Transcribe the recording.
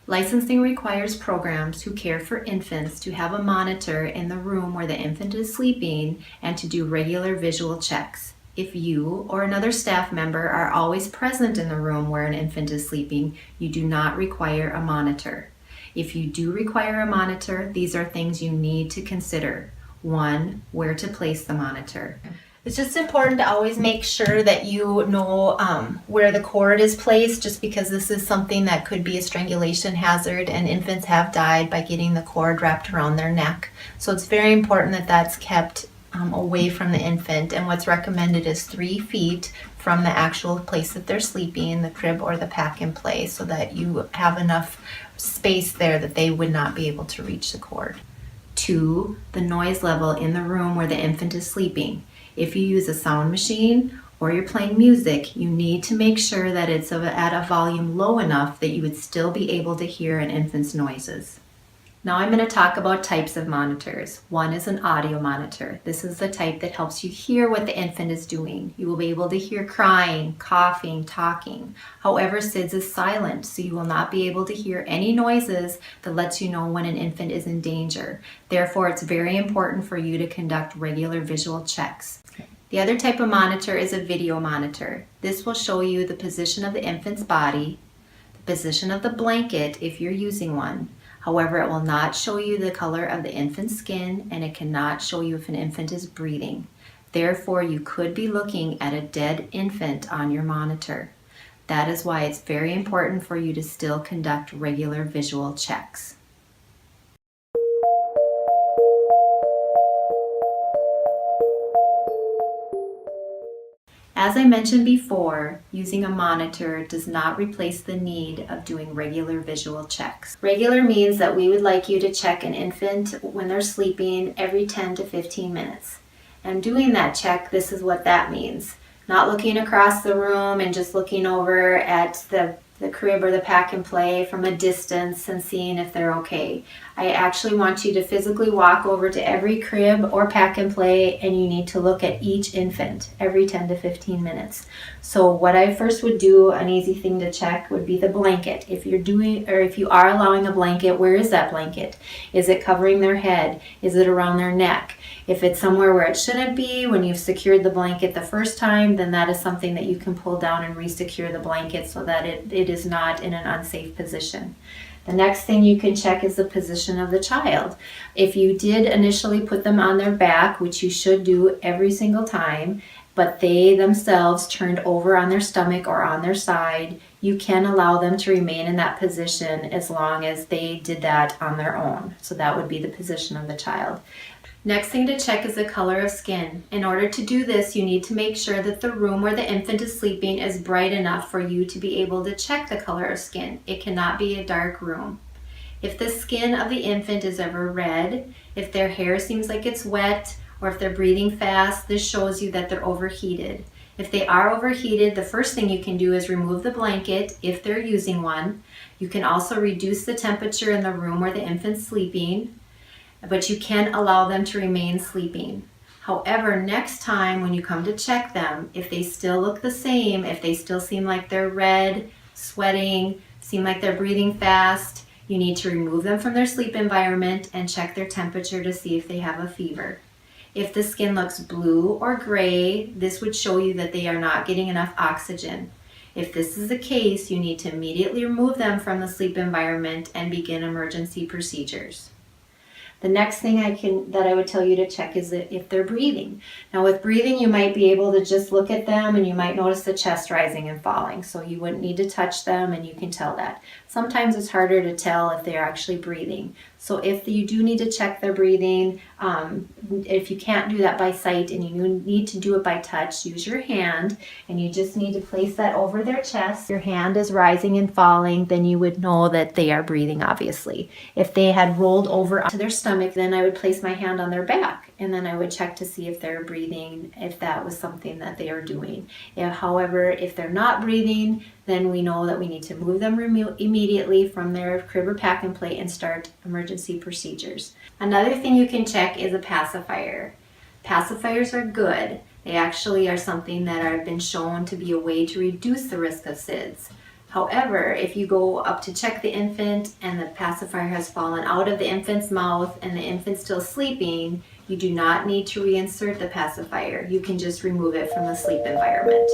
Licensing requires programs who care for infants to have a monitor in the room where the infant is sleeping and to do regular visual checks. If you or another staff member are always present in the room where an infant is sleeping, you do not require a monitor. If you do require a monitor, these are things you need to consider. 1, where to place the monitor. It's just important to always make sure that you know where the cord is placed, just because this is something that could be a strangulation hazard, and infants have died by getting the cord wrapped around their neck. So it's very important that that's kept away from the infant, and what's recommended is 3 feet from the actual place that they're sleeping, the crib or the pack and play, so that you have enough space there that they would not be able to reach the cord. 2, the noise level in the room where the infant is sleeping. If you use a sound machine or you're playing music, you need to make sure that it's at a volume low enough that you would still be able to hear an infant's noises. Now I'm going to talk about types of monitors. 1 is an audio monitor. This is the type that helps you hear what the infant is doing. You will be able to hear crying, coughing, talking. However, SIDS is silent, so you will not be able to hear any noises that lets you know when an infant is in danger. Therefore, it's very important for you to conduct regular visual checks. The other type of monitor is a video monitor. This will show you the position of the infant's body, the position of the blanket if you're using one. However, it will not show you the color of the infant's skin, and it cannot show you if an infant is breathing. Therefore, you could be looking at a dead infant on your monitor. That is why it's very important for you to still conduct regular visual checks. As I mentioned before, using a monitor does not replace the need of doing regular visual checks. Regular means that we would like you to check an infant when they're sleeping every 10 to 15 minutes. And doing that check, this is what that means. Not looking across the room and just looking over at the crib or the pack and play from a distance and seeing if they're okay. I actually want you to physically walk over to every crib or pack and play, and you need to look at each infant every 10 to 15 minutes. So what I first would do, an easy thing to check, would be the blanket. If you are allowing a blanket, where is that blanket? Is it covering their head? Is it around their neck? If it's somewhere where it shouldn't be, when you've secured the blanket the first time, then that is something that you can pull down and re-secure the blanket so that it is not in an unsafe position. The next thing you can check is the position of the child. If you did initially put them on their back, which you should do every single time, but they themselves turned over on their stomach or on their side, you can allow them to remain in that position as long as they did that on their own. So that would be the position of the child. Next thing to check is the color of skin. In order to do this, you need to make sure that the room where the infant is sleeping is bright enough for you to be able to check the color of skin. It cannot be a dark room. If the skin of the infant is ever red, if their hair seems like it's wet, or if they're breathing fast, this shows you that they're overheated. If they are overheated, the first thing you can do is remove the blanket if they're using one. You can also reduce the temperature in the room where the infant's sleeping, but you can allow them to remain sleeping. However, next time when you come to check them, if they still look the same, if they still seem like they're red, sweating, seem like they're breathing fast, you need to remove them from their sleep environment and check their temperature to see if they have a fever. If the skin looks blue or gray, this would show you that they are not getting enough oxygen. If this is the case, you need to immediately remove them from the sleep environment and begin emergency procedures. The next thing that I would tell you to check is that if they're breathing. Now with breathing, you might be able to just look at them and you might notice the chest rising and falling. So you wouldn't need to touch them and you can tell that. Sometimes it's harder to tell if they're actually breathing. So if you do need to check their breathing, if you can't do that by sight and you need to do it by touch, use your hand and you just need to place that over their chest. Your hand is rising and falling, then you would know that they are breathing, obviously. If they had rolled over onto their stomach, then I would place my hand on their back and then I would check to see if they're breathing, if that was something that they are doing. However, if they're not breathing, then we know that we need to move them immediately from their crib or pack and play and start emergency procedures. Another thing you can check is a pacifier. Pacifiers are good. They actually are something that have been shown to be a way to reduce the risk of SIDS. However, if you go up to check the infant and the pacifier has fallen out of the infant's mouth and the infant's still sleeping, you do not need to reinsert the pacifier. You can just remove it from the sleep environment.